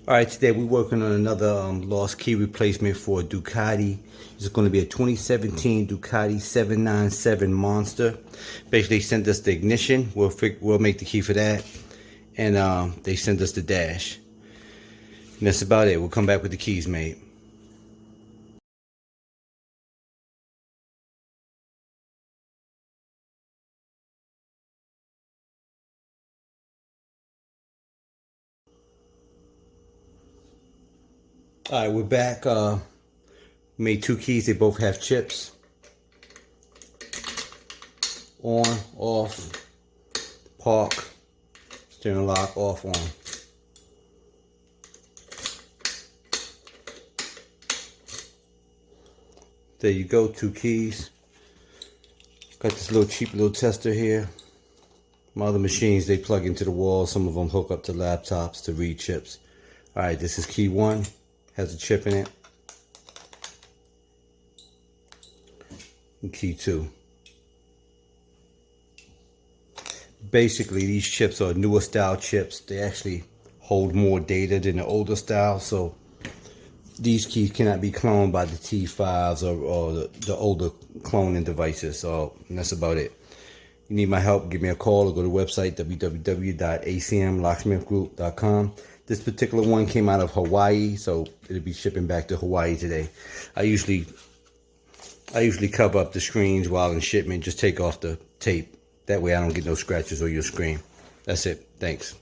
Alright, today we're working on another lost key replacement for a Ducati. It's going to be a 2017 Ducati 797 Monster. Basically, they sent us the ignition. We'll make the key for that. And they sent us the dash. And that's about it. We'll come back with the keys made. Alright, we're back. Made two keys. They both have chips. On, off, park, steering lock, off, on. There you go, two keys. Got this cheap little tester here. My other machines, they plug into the wall. Some of them hook up to laptops to read chips. Alright, this is key one. Has a chip in it. And key two. Basically, these chips are newer style chips. They actually hold more data than the older style. So these keys cannot be cloned by the T5s or the older cloning devices. So that's about it. You need my help, give me a call or go to the website www.acmlocksmithgroup.com. This particular one came out of Hawaii, so it'll be shipping back to Hawaii today. I usually cover up the screens while in shipment, just take off the tape. That way I don't get no scratches on your screen. That's it. Thanks.